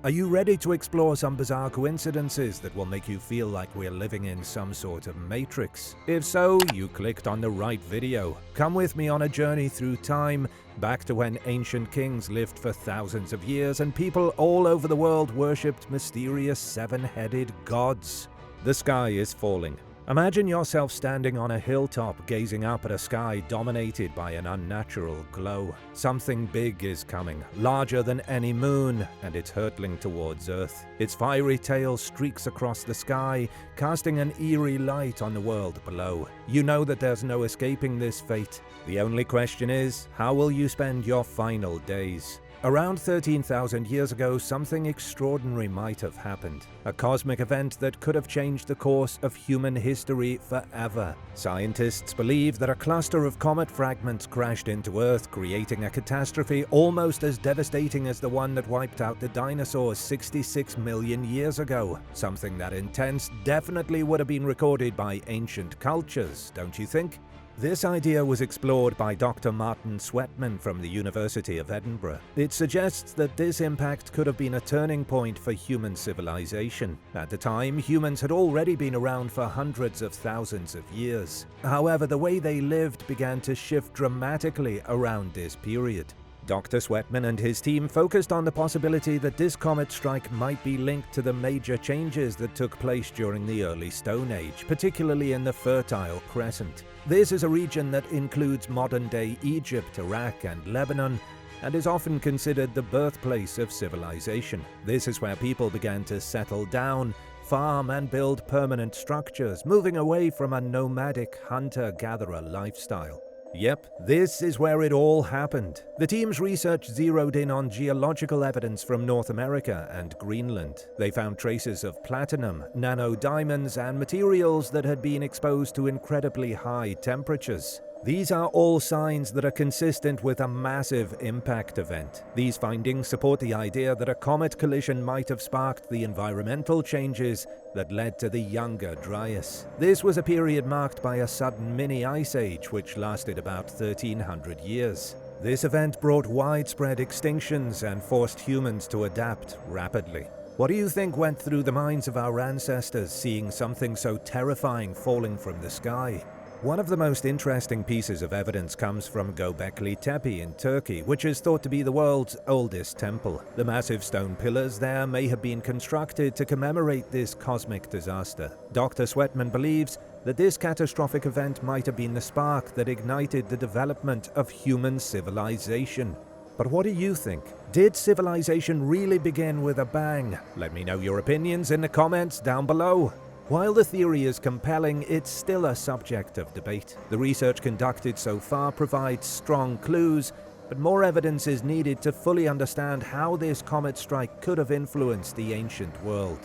Are you ready to explore some bizarre coincidences that will make you feel like we're living in some sort of matrix? If so, you clicked on the right video. Come with me on a journey through time, back to when ancient kings lived for thousands of years and people all over the world worshipped mysterious seven-headed gods. The sky is falling. Imagine yourself standing on a hilltop gazing up at a sky dominated by an unnatural glow. Something big is coming, larger than any moon, and it's hurtling towards Earth. Its fiery tail streaks across the sky, casting an eerie light on the world below. You know that there's no escaping this fate. The only question is, how will you spend your final days? Around 13,000 years ago, something extraordinary might have happened. A cosmic event that could have changed the course of human history forever. Scientists believe that a cluster of comet fragments crashed into Earth, creating a catastrophe almost as devastating as the one that wiped out the dinosaurs 66 million years ago. Something that intense definitely would have been recorded by ancient cultures, don't you think? This idea was explored by Dr. Martin Sweatman from the University of Edinburgh. It suggests that this impact could have been a turning point for human civilization. At the time, humans had already been around for hundreds of thousands of years. However, the way they lived began to shift dramatically around this period. Dr. Sweatman and his team focused on the possibility that this comet strike might be linked to the major changes that took place during the early Stone Age, particularly in the Fertile Crescent. This is a region that includes modern-day Egypt, Iraq, and Lebanon, and is often considered the birthplace of civilization. This is where people began to settle down, farm, and build permanent structures, moving away from a nomadic hunter-gatherer lifestyle. Yep, this is where it all happened. The team's research zeroed in on geological evidence from North America and Greenland. They found traces of platinum, nanodiamonds, and materials that had been exposed to incredibly high temperatures. These are all signs that are consistent with a massive impact event. These findings support the idea that a comet collision might have sparked the environmental changes that led to the Younger Dryas. This was a period marked by a sudden mini-ice age which lasted about 1,300 years. This event brought widespread extinctions and forced humans to adapt rapidly. What do you think went through the minds of our ancestors seeing something so terrifying falling from the sky? One of the most interesting pieces of evidence comes from Göbekli Tepe in Turkey, which is thought to be the world's oldest temple. The massive stone pillars there may have been constructed to commemorate this cosmic disaster. Dr. Sweatman believes that this catastrophic event might have been the spark that ignited the development of human civilization. But what do you think? Did civilization really begin with a bang? Let me know your opinions in the comments down below. While the theory is compelling, it's still a subject of debate. The research conducted so far provides strong clues, but more evidence is needed to fully understand how this comet strike could have influenced the ancient world.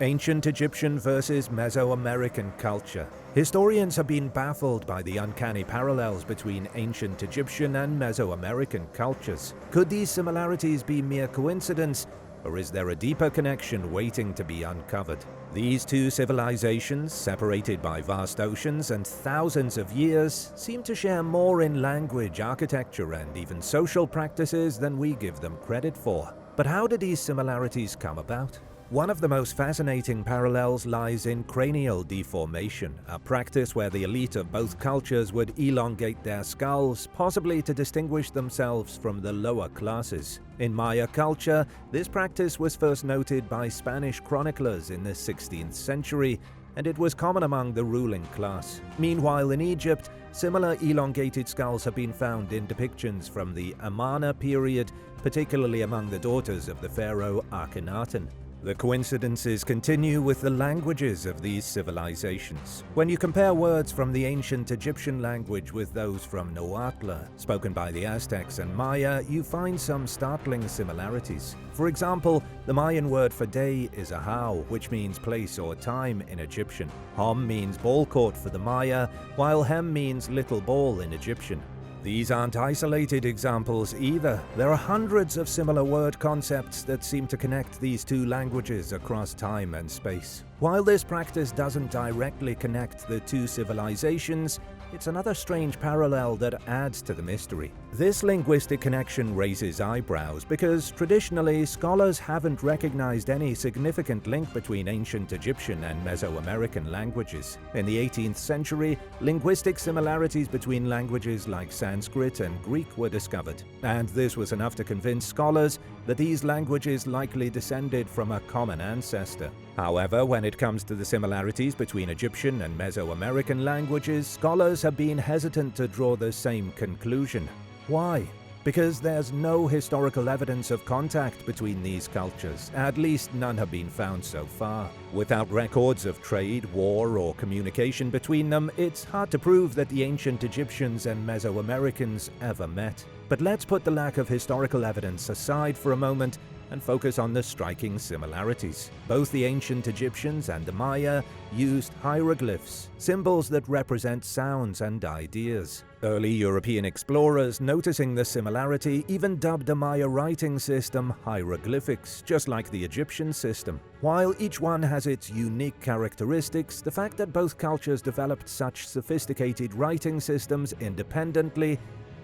Ancient Egyptian versus Mesoamerican culture. Historians have been baffled by the uncanny parallels between ancient Egyptian and Mesoamerican cultures. Could these similarities be mere coincidence, or is there a deeper connection waiting to be uncovered? These two civilizations, separated by vast oceans and thousands of years, seem to share more in language, architecture, and even social practices than we give them credit for. But how do these similarities come about? One of the most fascinating parallels lies in cranial deformation, a practice where the elite of both cultures would elongate their skulls, possibly to distinguish themselves from the lower classes. In Maya culture, this practice was first noted by Spanish chroniclers in the 16th century, and it was common among the ruling class. Meanwhile, in Egypt, similar elongated skulls have been found in depictions from the Amarna period, particularly among the daughters of the pharaoh Akhenaten. The coincidences continue with the languages of these civilizations. When you compare words from the ancient Egyptian language with those from Nahuatl, spoken by the Aztecs and Maya, you find some startling similarities. For example, the Mayan word for day is ahau, which means place or time in Egyptian. Hom means ball court for the Maya, while hem means little ball in Egyptian. These aren't isolated examples either. There are hundreds of similar word concepts that seem to connect these two languages across time and space. While this practice doesn't directly connect the two civilizations, It's another strange parallel that adds to the mystery. This linguistic connection raises eyebrows because traditionally scholars haven't recognized any significant link between ancient Egyptian and Mesoamerican languages. In the 18th century, linguistic similarities between languages like Sanskrit and Greek were discovered, and this was enough to convince scholars that these languages likely descended from a common ancestor. However, when it comes to the similarities between Egyptian and Mesoamerican languages, scholars have been hesitant to draw the same conclusion. Why? Because there's no historical evidence of contact between these cultures, at least none have been found so far. Without records of trade, war, or communication between them, it's hard to prove that the ancient Egyptians and Mesoamericans ever met. But let's put the lack of historical evidence aside for a moment and focus on the striking similarities. Both the ancient Egyptians and the Maya used hieroglyphs, symbols that represent sounds and ideas. Early European explorers, noticing the similarity, even dubbed the Maya writing system hieroglyphics, just like the Egyptian system. While each one has its unique characteristics, the fact that both cultures developed such sophisticated writing systems independently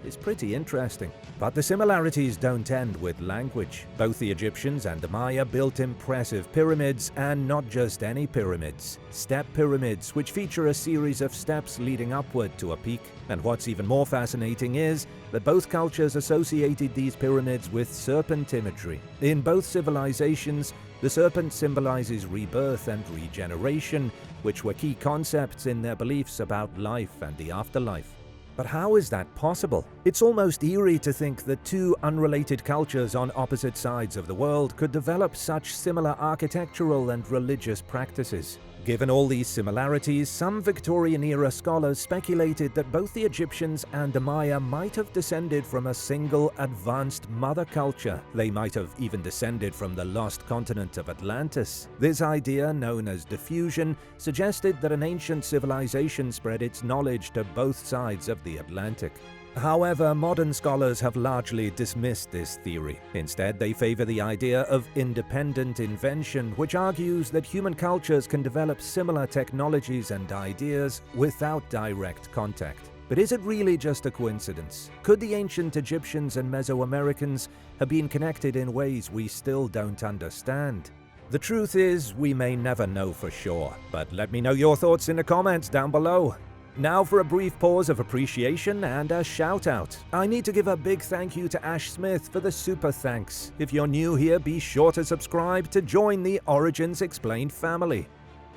is pretty interesting. But the similarities don't end with language. Both the Egyptians and the Maya built impressive pyramids, and not just any pyramids. Step pyramids, which feature a series of steps leading upward to a peak. And what's even more fascinating is that both cultures associated these pyramids with serpent imagery. In both civilizations, the serpent symbolizes rebirth and regeneration, which were key concepts in their beliefs about life and the afterlife. But how is that possible? It's almost eerie to think that two unrelated cultures on opposite sides of the world could develop such similar architectural and religious practices. Given all these similarities, some Victorian-era scholars speculated that both the Egyptians and the Maya might have descended from a single advanced mother culture. They might have even descended from the lost continent of Atlantis. This idea, known as diffusion, suggested that an ancient civilization spread its knowledge to both sides of the Atlantic. However, modern scholars have largely dismissed this theory. Instead, they favor the idea of independent invention, which argues that human cultures can develop similar technologies and ideas without direct contact. But is it really just a coincidence? Could the ancient Egyptians and Mesoamericans have been connected in ways we still don't understand? The truth is, we may never know for sure, but let me know your thoughts in the comments down below. Now for a brief pause of appreciation and a shout out. I need to give a big thank you to Ash Smith for the super thanks. If you're new here, be sure to subscribe to join the Origins Explained family.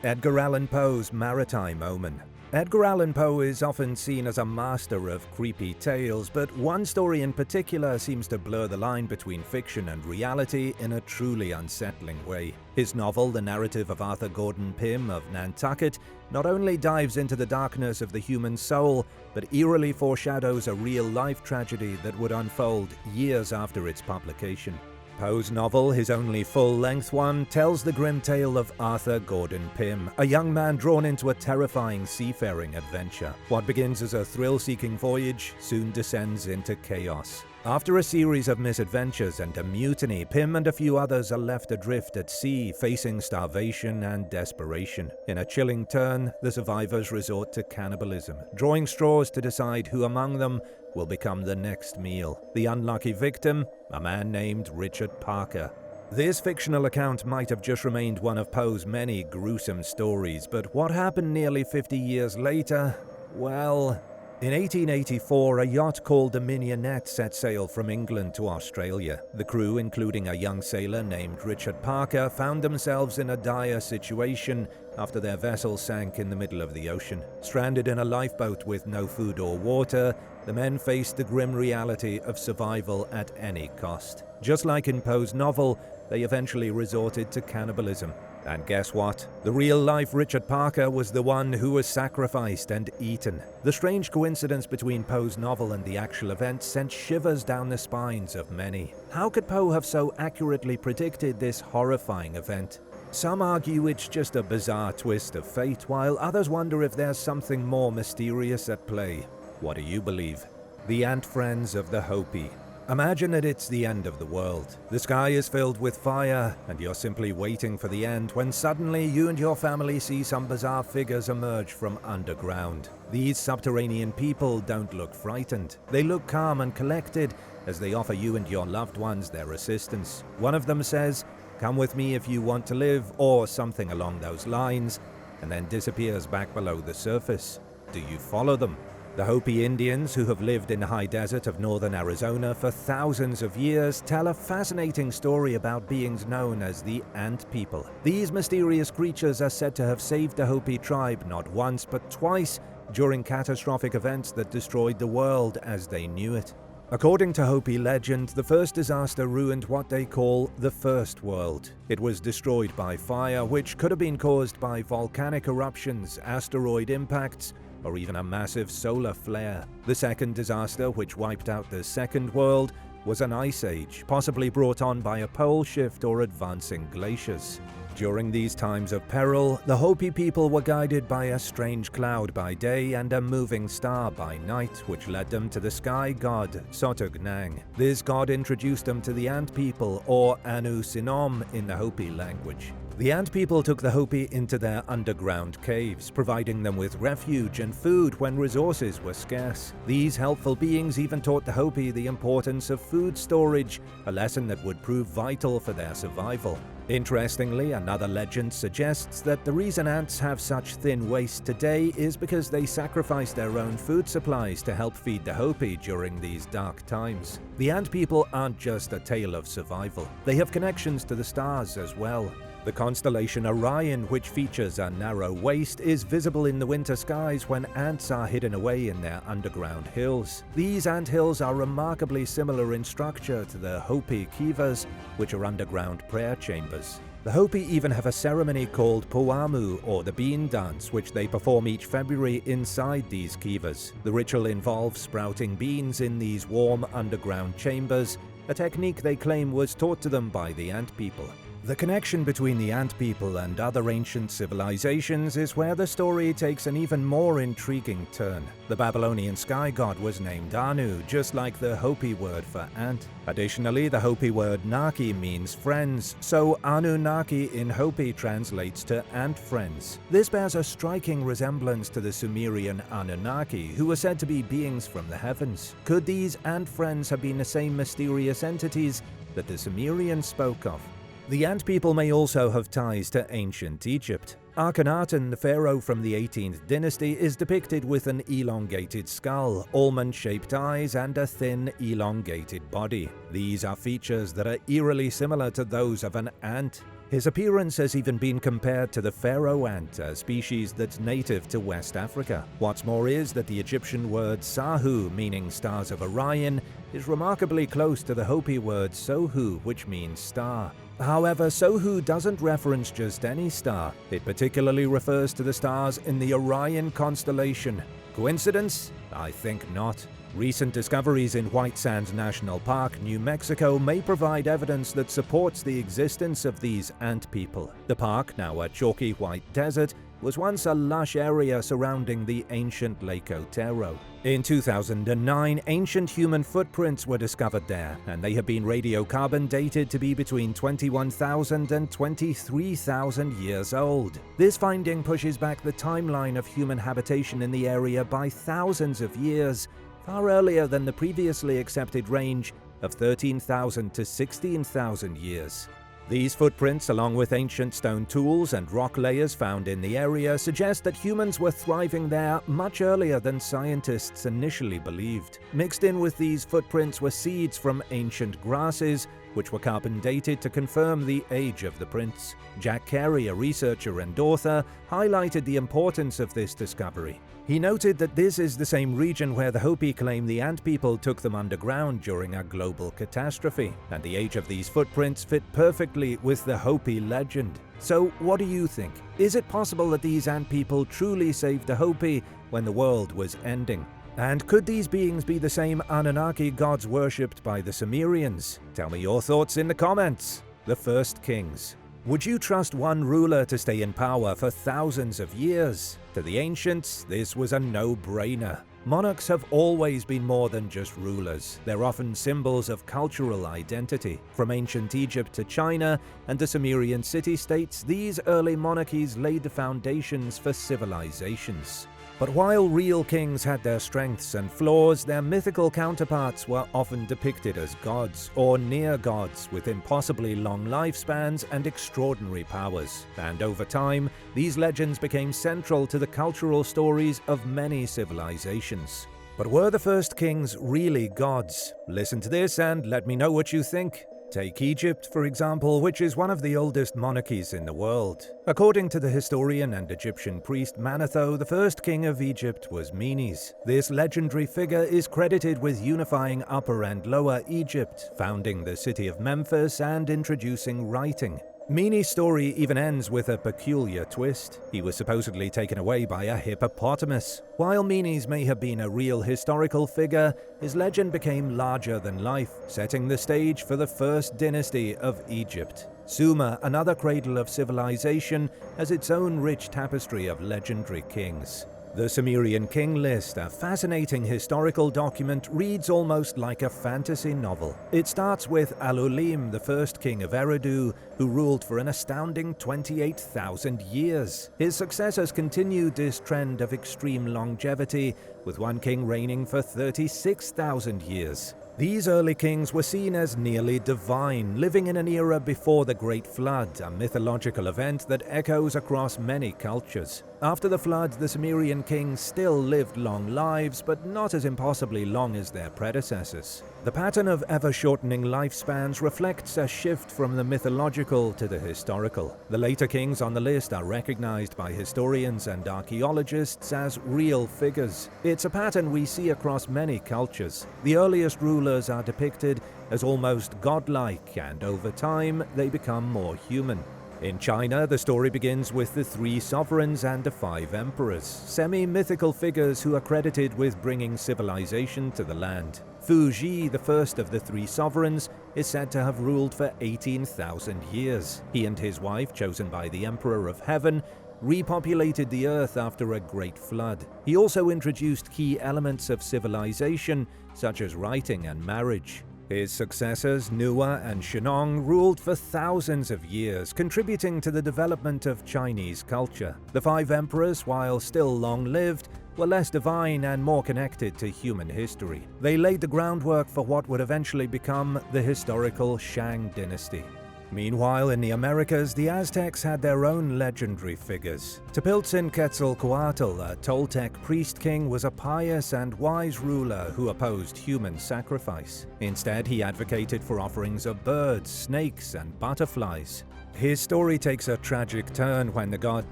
Edgar Allan Poe's Maritime, Omen. Edgar Allan Poe is often seen as a master of creepy tales, but one story in particular seems to blur the line between fiction and reality in a truly unsettling way. His novel, The Narrative of Arthur Gordon Pym of Nantucket, not only dives into the darkness of the human soul, but eerily foreshadows a real-life tragedy that would unfold years after its publication. Poe's novel, his only full-length one, tells the grim tale of Arthur Gordon Pym, a young man drawn into a terrifying seafaring adventure. What begins as a thrill-seeking voyage soon descends into chaos. After a series of misadventures and a mutiny, Pym and a few others are left adrift at sea, facing starvation and desperation. In a chilling turn, the survivors resort to cannibalism, drawing straws to decide who among them will become the next meal. The unlucky victim, a man named Richard Parker. This fictional account might have just remained one of Poe's many gruesome stories, but what happened nearly 50 years later? Well, in 1884, a yacht called the Mignonette set sail from England to Australia. The crew, including a young sailor named Richard Parker, found themselves in a dire situation after their vessel sank in the middle of the ocean. Stranded in a lifeboat with no food or water, the men faced the grim reality of survival at any cost. Just like in Poe's novel, they eventually resorted to cannibalism. And guess what? The real-life Richard Parker was the one who was sacrificed and eaten. The strange coincidence between Poe's novel and the actual event sent shivers down the spines of many. How could Poe have so accurately predicted this horrifying event? Some argue it's just a bizarre twist of fate, while others wonder if there's something more mysterious at play. What do you believe? The Ant Friends of the Hopi. Imagine that it's the end of the world. The sky is filled with fire, and you're simply waiting for the end when suddenly you and your family see some bizarre figures emerge from underground. These subterranean people don't look frightened. They look calm and collected as they offer you and your loved ones their assistance. One of them says, "Come with me if you want to live," or something along those lines, and then disappears back below the surface. Do you follow them? The Hopi Indians, who have lived in the high desert of northern Arizona for thousands of years, tell a fascinating story about beings known as the Ant People. These mysterious creatures are said to have saved the Hopi tribe not once but twice during catastrophic events that destroyed the world as they knew it. According to Hopi legend, the first disaster ruined what they call the First World. It was destroyed by fire, which could have been caused by volcanic eruptions, asteroid impacts, or even a massive solar flare. The second disaster, which wiped out the Second World, was an ice age, possibly brought on by a pole shift or advancing glaciers. During these times of peril, the Hopi people were guided by a strange cloud by day and a moving star by night, which led them to the sky god, Sotognang. This god introduced them to the Ant People, or Anu Sinom in the Hopi language. The Ant People took the Hopi into their underground caves, providing them with refuge and food when resources were scarce. These helpful beings even taught the Hopi the importance of food storage, a lesson that would prove vital for their survival. Interestingly, another legend suggests that the reason ants have such thin waist today is because they sacrificed their own food supplies to help feed the Hopi during these dark times. The Ant People aren't just a tale of survival. They have connections to the stars as well. The constellation Orion, which features a narrow waist, is visible in the winter skies when ants are hidden away in their underground hills. These ant hills are remarkably similar in structure to the Hopi kivas, which are underground prayer chambers. The Hopi even have a ceremony called Poamu, or the bean dance, which they perform each February inside these kivas. The ritual involves sprouting beans in these warm underground chambers, a technique they claim was taught to them by the Ant People. The connection between the Ant People and other ancient civilizations is where the story takes an even more intriguing turn. The Babylonian sky god was named Anu, just like the Hopi word for ant. Additionally, the Hopi word Naki means friends, so Anunnaki in Hopi translates to ant friends. This bears a striking resemblance to the Sumerian Anunnaki, who were said to be beings from the heavens. Could these ant friends have been the same mysterious entities that the Sumerians spoke of? The Ant People may also have ties to ancient Egypt. Akhenaten, the pharaoh from the 18th dynasty, is depicted with an elongated skull, almond-shaped eyes, and a thin, elongated body. These are features that are eerily similar to those of an ant. His appearance has even been compared to the pharaoh ant, a species that's native to West Africa. What's more is that the Egyptian word Sahu, meaning stars of Orion, is remarkably close to the Hopi word Sohu, which means star. However, Sohu doesn't reference just any star. It particularly refers to the stars in the Orion constellation. Coincidence? I think not. Recent discoveries in White Sands National Park, New Mexico, may provide evidence that supports the existence of these ant people. The park, now a chalky white desert, was once a lush area surrounding the ancient Lake Otero. In 2009, ancient human footprints were discovered there, and they have been radiocarbon dated to be between 21,000 and 23,000 years old. This finding pushes back the timeline of human habitation in the area by thousands of years, far earlier than the previously accepted range of 13,000 to 16,000 years. These footprints, along with ancient stone tools and rock layers found in the area, suggest that humans were thriving there much earlier than scientists initially believed. Mixed in with these footprints were seeds from ancient grasses, which were carbon dated to confirm the age of the prints. Jack Carey, a researcher and author, highlighted the importance of this discovery. He noted that this is the same region where the Hopi claim the Ant People took them underground during a global catastrophe, and the age of these footprints fit perfectly with the Hopi legend. So what do you think? Is it possible that these Ant People truly saved the Hopi when the world was ending? And could these beings be the same Anunnaki gods worshipped by the Sumerians? Tell me your thoughts in the comments. The First Kings. Would you trust one ruler to stay in power for thousands of years? To the ancients, this was a no-brainer. Monarchs have always been more than just rulers. They're often symbols of cultural identity. From ancient Egypt to China and the Sumerian city-states, these early monarchies laid the foundations for civilizations. But while real kings had their strengths and flaws, their mythical counterparts were often depicted as gods or near gods with impossibly long lifespans and extraordinary powers. And over time, these legends became central to the cultural stories of many civilizations. But were the first kings really gods? Listen to this and let me know what you think. Take Egypt, for example, which is one of the oldest monarchies in the world. According to the historian and Egyptian priest Manetho, the first king of Egypt was Menes. This legendary figure is credited with unifying Upper and Lower Egypt, founding the city of Memphis, and introducing writing. Menes' story even ends with a peculiar twist. He was supposedly taken away by a hippopotamus. While Menes may have been a real historical figure, his legend became larger than life, setting the stage for the first dynasty of Egypt. Sumer, another cradle of civilization, has its own rich tapestry of legendary kings. The Sumerian king list, a fascinating historical document, reads almost like a fantasy novel. It starts with Alulim, the first king of Eridu, who ruled for an astounding 28,000 years. His successors continued this trend of extreme longevity, with one king reigning for 36,000 years. These early kings were seen as nearly divine, living in an era before the Great Flood, a mythological event that echoes across many cultures. After the flood, the Sumerian kings still lived long lives, but not as impossibly long as their predecessors. The pattern of ever-shortening lifespans reflects a shift from the mythological to the historical. The later kings on the list are recognized by historians and archaeologists as real figures. It's a pattern we see across many cultures. The earliest rulers are depicted as almost godlike, and over time, they become more human. In China, the story begins with the 3 sovereigns and the 5 emperors, semi-mythical figures who are credited with bringing civilization to the land. Fu Ji, the first of the 3 sovereigns, is said to have ruled for 18,000 years. He and his wife, chosen by the Emperor of Heaven, repopulated the earth after a great flood. He also introduced key elements of civilization, such as writing and marriage. His successors, Nua and Shennong, ruled for thousands of years, contributing to the development of Chinese culture. The 5 emperors, while still long-lived, were less divine and more connected to human history. They laid the groundwork for what would eventually become the historical Shang dynasty. Meanwhile, in the Americas, the Aztecs had their own legendary figures. Tepiltzin-Quetzalcoatl, a Toltec priest king, was a pious and wise ruler who opposed human sacrifice. Instead, he advocated for offerings of birds, snakes, and butterflies. His story takes a tragic turn when the god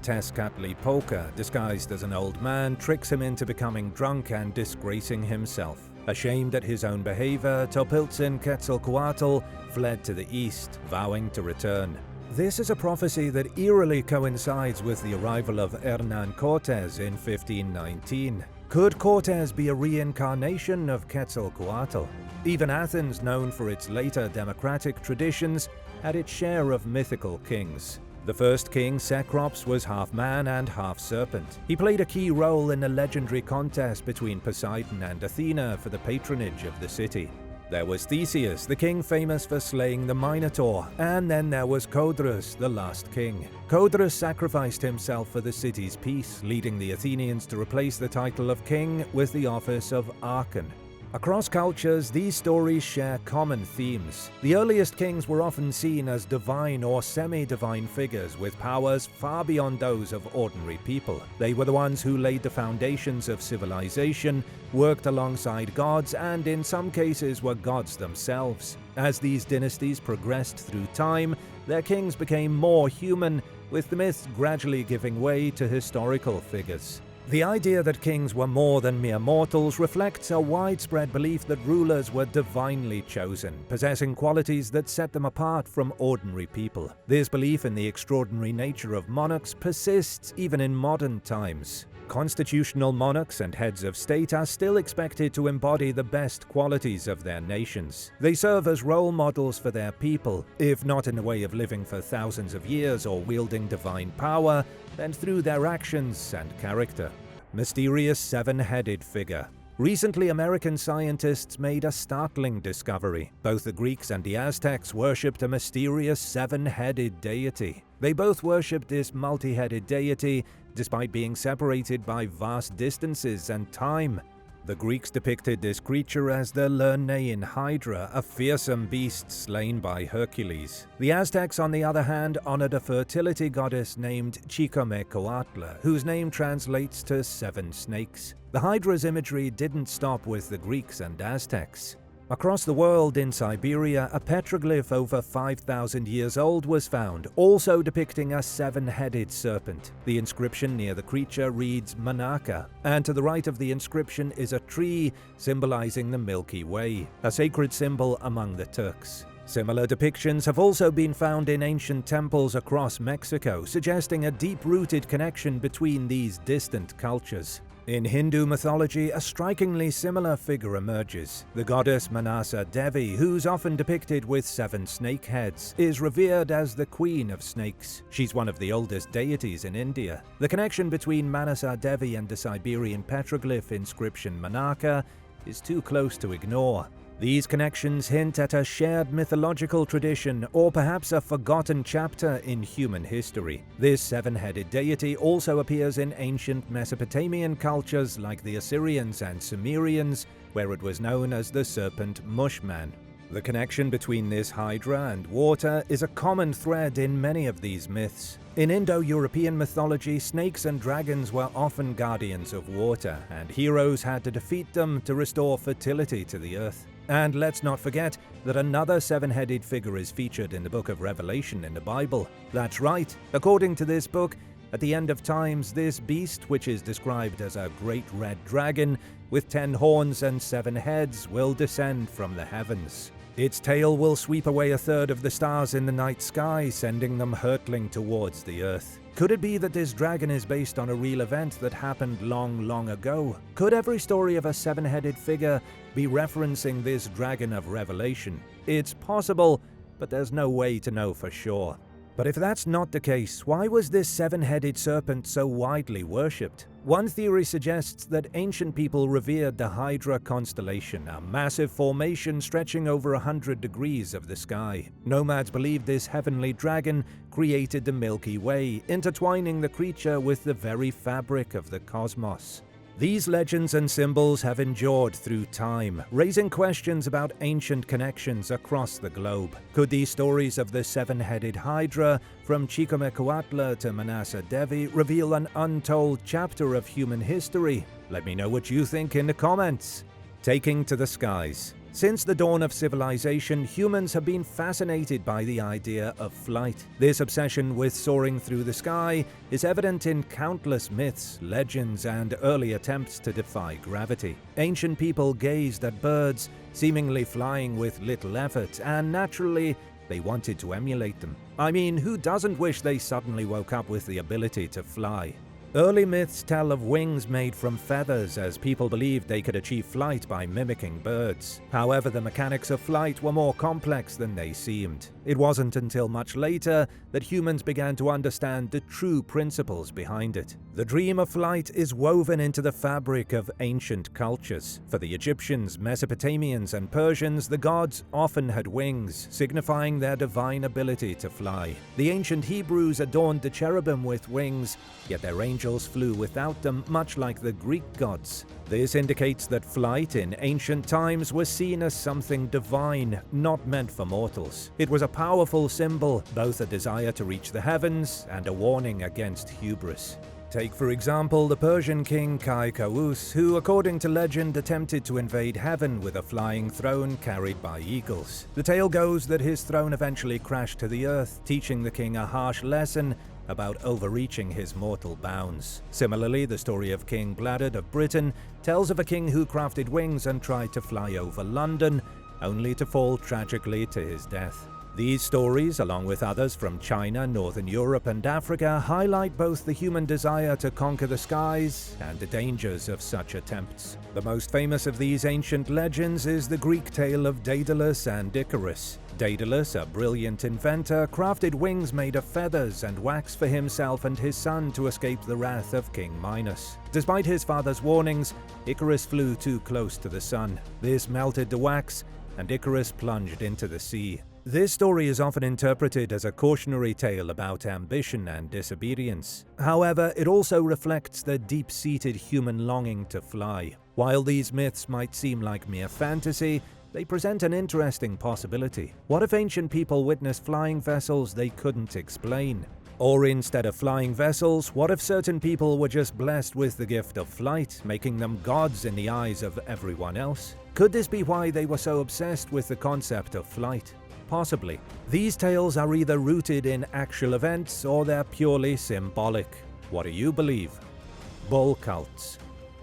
Tezcatlipoca, disguised as an old man, tricks him into becoming drunk and disgracing himself. Ashamed at his own behavior, Tepiltzin-Quetzalcoatl fled to the east, vowing to return. This is a prophecy that eerily coincides with the arrival of Hernán Cortés in 1519. Could Cortés be a reincarnation of Quetzalcoatl? Even Athens, known for its later democratic traditions, had its share of mythical kings. The first king, Cecrops, was half man and half serpent. He played a key role in the legendary contest between Poseidon and Athena for the patronage of the city. There was Theseus, the king famous for slaying the Minotaur, and then there was Codrus, the last king. Codrus sacrificed himself for the city's peace, leading the Athenians to replace the title of king with the office of Archon. Across cultures, these stories share common themes. The earliest kings were often seen as divine or semi-divine figures with powers far beyond those of ordinary people. They were the ones who laid the foundations of civilization, worked alongside gods, and in some cases were gods themselves. As these dynasties progressed through time, their kings became more human, with the myths gradually giving way to historical figures. The idea that kings were more than mere mortals reflects a widespread belief that rulers were divinely chosen, possessing qualities that set them apart from ordinary people. This belief in the extraordinary nature of monarchs persists even in modern times. Constitutional monarchs and heads of state are still expected to embody the best qualities of their nations. They serve as role models for their people, if not in the way of living for thousands of years or wielding divine power, then through their actions and character. Mysterious 7-headed figure. Recently, American scientists made a startling discovery. Both the Greeks and the Aztecs worshipped a mysterious seven-headed deity. They both worshipped this multi-headed deity despite being separated by vast distances and time. The Greeks depicted this creature as the Lernaean Hydra, a fearsome beast slain by Hercules. The Aztecs, on the other hand, honored a fertility goddess named Chicomecoatl, whose name translates to seven snakes. The Hydra's imagery didn't stop with the Greeks and Aztecs. Across the world, in Siberia, a petroglyph over 5,000 years old was found, also depicting a seven-headed serpent. The inscription near the creature reads Manaka, and to the right of the inscription is a tree symbolizing the Milky Way, a sacred symbol among the Turks. Similar depictions have also been found in ancient temples across Mexico, suggesting a deep-rooted connection between these distant cultures. In Hindu mythology, a strikingly similar figure emerges. The goddess Manasa Devi, who's often depicted with seven snake heads, is revered as the queen of snakes. She's one of the oldest deities in India. The connection between Manasa Devi and the Siberian petroglyph inscription Manaka is too close to ignore. These connections hint at a shared mythological tradition, or perhaps a forgotten chapter in human history. This seven-headed deity also appears in ancient Mesopotamian cultures like the Assyrians and Sumerians, where it was known as the serpent Mushman. The connection between this hydra and water is a common thread in many of these myths. In Indo-European mythology, snakes and dragons were often guardians of water, and heroes had to defeat them to restore fertility to the earth. And let's not forget that another seven-headed figure is featured in the book of Revelation in the Bible. That's right, according to this book, at the end of times, this beast, which is described as a great red dragon with 10 horns and 7 heads, will descend from the heavens. Its tail will sweep away a third of the stars in the night sky, sending them hurtling towards the earth. Could it be that this dragon is based on a real event that happened long, long ago? Could every story of a seven-headed figure be referencing this dragon of Revelation? It's possible, but there's no way to know for sure. But if that's not the case, why was this seven-headed serpent so widely worshipped? One theory suggests that ancient people revered the Hydra constellation, a massive formation stretching over 100 degrees of the sky. Nomads believed this heavenly dragon created the Milky Way, intertwining the creature with the very fabric of the cosmos. These legends and symbols have endured through time, raising questions about ancient connections across the globe. Could these stories of the seven-headed Hydra, from Chicomecoatl to Manasa Devi, reveal an untold chapter of human history? Let me know what you think in the comments. Taking to the skies. Since the dawn of civilization, humans have been fascinated by the idea of flight. This obsession with soaring through the sky is evident in countless myths, legends, and early attempts to defy gravity. Ancient people gazed at birds, seemingly flying with little effort, and naturally, they wanted to emulate them. I mean, who doesn't wish they suddenly woke up with the ability to fly? Early myths tell of wings made from feathers, as people believed they could achieve flight by mimicking birds. However, the mechanics of flight were more complex than they seemed. It wasn't until much later that humans began to understand the true principles behind it. The dream of flight is woven into the fabric of ancient cultures. For the Egyptians, Mesopotamians, and Persians, the gods often had wings, signifying their divine ability to fly. The ancient Hebrews adorned the cherubim with wings, yet their angels flew without them, much like the Greek gods. This indicates that flight in ancient times was seen as something divine, not meant for mortals. It was a powerful symbol, both a desire to reach the heavens and a warning against hubris. Take, for example, the Persian king Kai-Kous, who, according to legend, attempted to invade heaven with a flying throne carried by eagles. The tale goes that his throne eventually crashed to the earth, teaching the king a harsh lesson about overreaching his mortal bounds. Similarly, the story of King Bladud of Britain tells of a king who crafted wings and tried to fly over London, only to fall tragically to his death. These stories, along with others from China, Northern Europe, and Africa, highlight both the human desire to conquer the skies and the dangers of such attempts. The most famous of these ancient legends is the Greek tale of Daedalus and Icarus. Daedalus, a brilliant inventor, crafted wings made of feathers and wax for himself and his son to escape the wrath of King Minos. Despite his father's warnings, Icarus flew too close to the sun. This melted the wax, and Icarus plunged into the sea. This story is often interpreted as a cautionary tale about ambition and disobedience. However, it also reflects the deep-seated human longing to fly. While these myths might seem like mere fantasy, they present an interesting possibility. What if ancient people witnessed flying vessels they couldn't explain? Or instead of flying vessels, what if certain people were just blessed with the gift of flight, making them gods in the eyes of everyone else? Could this be why they were so obsessed with the concept of flight? Possibly. These tales are either rooted in actual events or they're purely symbolic. What do you believe? Bull cults.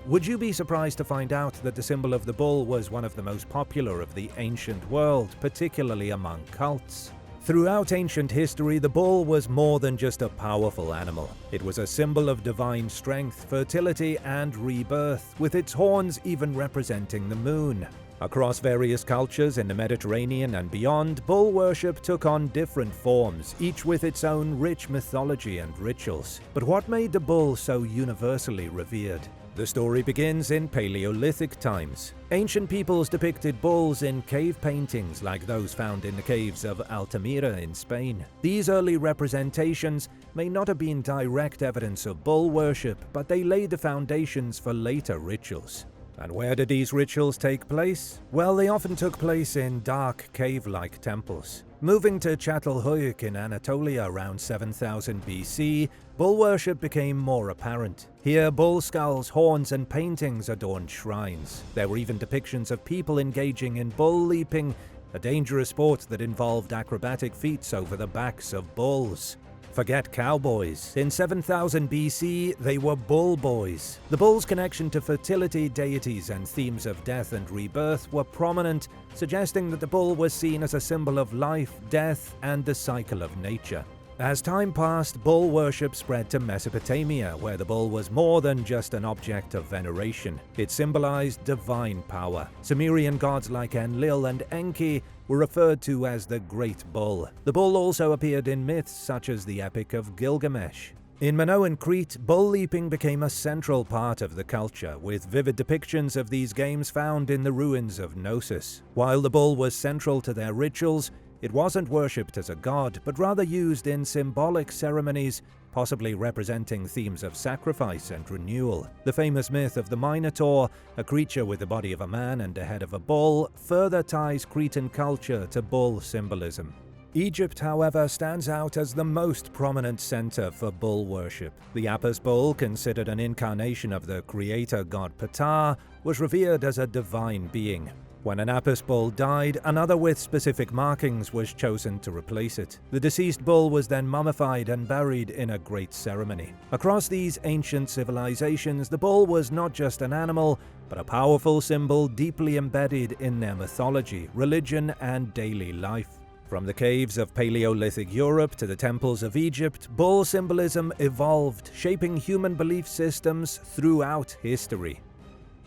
Would you be surprised to find out that the symbol of the bull was one of the most popular of the ancient world, particularly among cults? Throughout ancient history, the bull was more than just a powerful animal. It was a symbol of divine strength, fertility, and rebirth, with its horns even representing the moon. Across various cultures in the Mediterranean and beyond, bull worship took on different forms, each with its own rich mythology and rituals. But what made the bull so universally revered? The story begins in Paleolithic times. Ancient peoples depicted bulls in cave paintings like those found in the caves of Altamira in Spain. These early representations may not have been direct evidence of bull worship, but they laid the foundations for later rituals. And where did these rituals take place? Well, they often took place in dark, cave-like temples. Moving to Çatalhöyük in Anatolia around 7000 BC, bull worship became more apparent. Here, bull skulls, horns, and paintings adorned shrines. There were even depictions of people engaging in bull leaping, a dangerous sport that involved acrobatic feats over the backs of bulls. Forget cowboys. In 7000 BC, they were bull boys. The bull's connection to fertility, deities, and themes of death and rebirth were prominent, suggesting that the bull was seen as a symbol of life, death, and the cycle of nature. As time passed, bull worship spread to Mesopotamia, where the bull was more than just an object of veneration. It symbolized divine power. Sumerian gods like Enlil and Enki were referred to as the Great Bull. The bull also appeared in myths such as the Epic of Gilgamesh. In Minoan Crete, bull leaping became a central part of the culture, with vivid depictions of these games found in the ruins of Knossos. While the bull was central to their rituals, it wasn't worshipped as a god, but rather used in symbolic ceremonies, possibly representing themes of sacrifice and renewal. The famous myth of the Minotaur, a creature with the body of a man and the head of a bull, further ties Cretan culture to bull symbolism. Egypt, however, stands out as the most prominent center for bull worship. The Apis bull, considered an incarnation of the creator god Ptah, was revered as a divine being. When an Apis bull died, another with specific markings was chosen to replace it. The deceased bull was then mummified and buried in a great ceremony. Across these ancient civilizations, the bull was not just an animal, but a powerful symbol deeply embedded in their mythology, religion, and daily life. From the caves of Paleolithic Europe to the temples of Egypt, bull symbolism evolved, shaping human belief systems throughout history.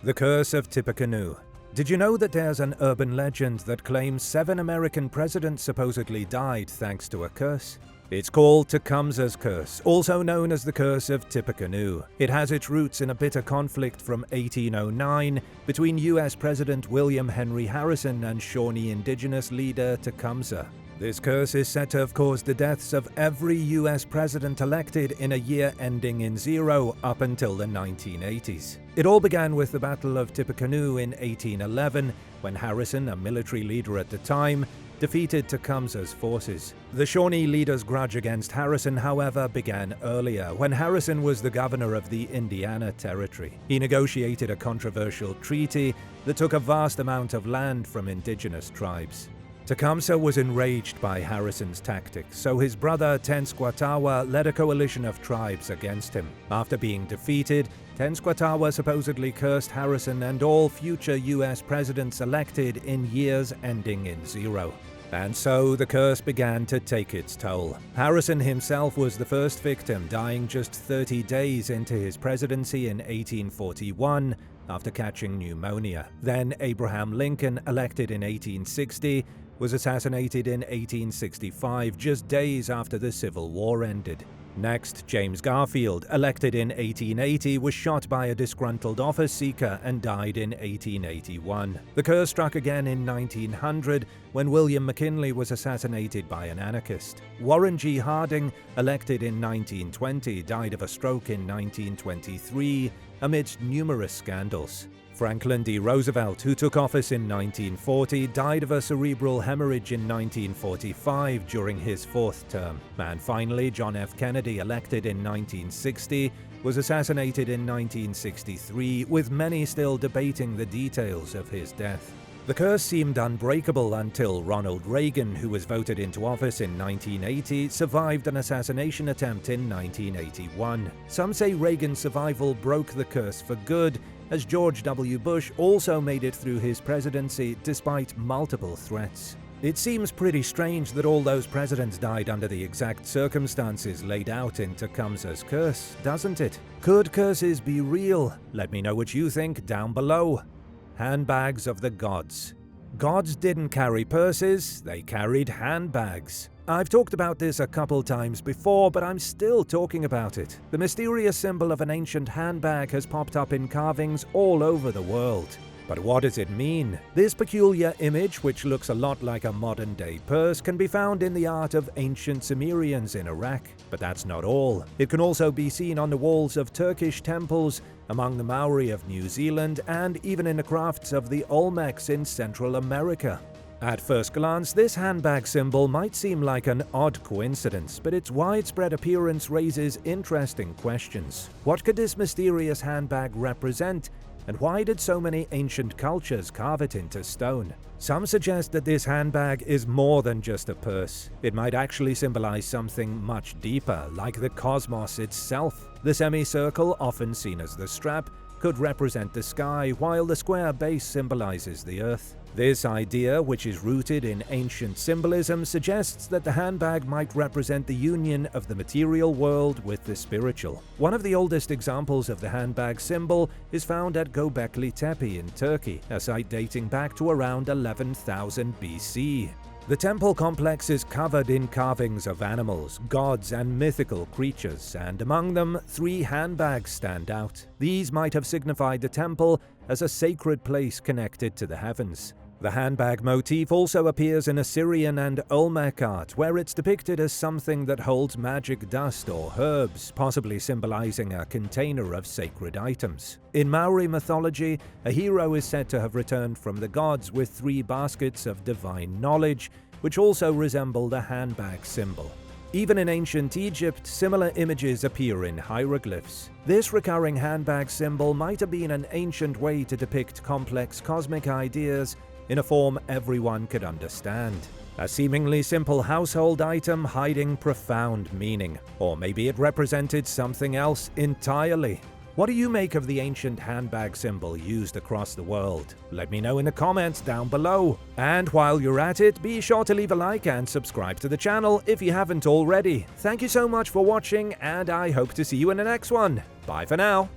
The Curse of Tipo. Did you know that there's an urban legend that claims 7 American presidents supposedly died thanks to a curse? It's called Tecumseh's Curse, also known as the Curse of Tipo. It has its roots in a bitter conflict from 1809 between U.S. President William Henry Harrison and Shawnee indigenous leader Tecumseh. This curse is said to have caused the deaths of every U.S. president elected in a year ending in 0 up until the 1980s. It all began with the Battle of Tippecanoe in 1811, when Harrison, a military leader at the time, defeated Tecumseh's forces. The Shawnee leader's grudge against Harrison, however, began earlier, when Harrison was the governor of the Indiana Territory. He negotiated a controversial treaty that took a vast amount of land from indigenous tribes. Tecumseh was enraged by Harrison's tactics, so his brother Tenskwatawa led a coalition of tribes against him. After being defeated, Tenskwatawa supposedly cursed Harrison and all future U.S. presidents elected in years ending in 0. And so the curse began to take its toll. Harrison himself was the first victim, dying just 30 days into his presidency in 1841 after catching pneumonia. Then Abraham Lincoln, elected in 1860, was assassinated in 1865, just days after the Civil War ended. Next, James Garfield, elected in 1880, was shot by a disgruntled office seeker and died in 1881. The curse struck again in 1900 when William McKinley was assassinated by an anarchist. Warren G. Harding, elected in 1920, died of a stroke in 1923 amidst numerous scandals. Franklin D. Roosevelt, who took office in 1940, died of a cerebral hemorrhage in 1945 during his fourth term. And finally, John F. Kennedy, elected in 1960, was assassinated in 1963, with many still debating the details of his death. The curse seemed unbreakable until Ronald Reagan, who was voted into office in 1980, survived an assassination attempt in 1981. Some say Reagan's survival broke the curse for good, as George W. Bush also made it through his presidency despite multiple threats. It seems pretty strange that all those presidents died under the exact circumstances laid out in Tecumseh's curse, doesn't it? Could curses be real? Let me know what you think down below. Handbags of the gods. Gods didn't carry purses, they carried handbags. I've talked about this a couple times before, but I'm still talking about it. The mysterious symbol of an ancient handbag has popped up in carvings all over the world. But what does it mean? This peculiar image, which looks a lot like a modern-day purse, can be found in the art of ancient Sumerians in Iraq. But that's not all. It can also be seen on the walls of Turkish temples, among the Maori of New Zealand, and even in the crafts of the Olmecs in Central America. At first glance, this handbag symbol might seem like an odd coincidence, but its widespread appearance raises interesting questions. What could this mysterious handbag represent, and why did so many ancient cultures carve it into stone? Some suggest that this handbag is more than just a purse. It might actually symbolize something much deeper, like the cosmos itself. The semicircle, often seen as the strap, could represent the sky, while the square base symbolizes the earth. This idea, which is rooted in ancient symbolism, suggests that the handbag might represent the union of the material world with the spiritual. One of the oldest examples of the handbag symbol is found at Göbekli Tepe in Turkey, a site dating back to around 11,000 BC. The temple complex is covered in carvings of animals, gods, and mythical creatures, and among them, 3 handbags stand out. These might have signified the temple as a sacred place connected to the heavens. The handbag motif also appears in Assyrian and Olmec art, where it's depicted as something that holds magic dust or herbs, possibly symbolizing a container of sacred items. In Maori mythology, a hero is said to have returned from the gods with 3 baskets of divine knowledge, which also resemble the handbag symbol. Even in ancient Egypt, similar images appear in hieroglyphs. This recurring handbag symbol might have been an ancient way to depict complex cosmic ideas in a form everyone could understand. A seemingly simple household item hiding profound meaning. Or maybe it represented something else entirely. What do you make of the ancient handbag symbol used across the world? Let me know in the comments down below. And while you're at it, be sure to leave a like and subscribe to the channel if you haven't already. Thank you so much for watching, and I hope to see you in the next one. Bye for now.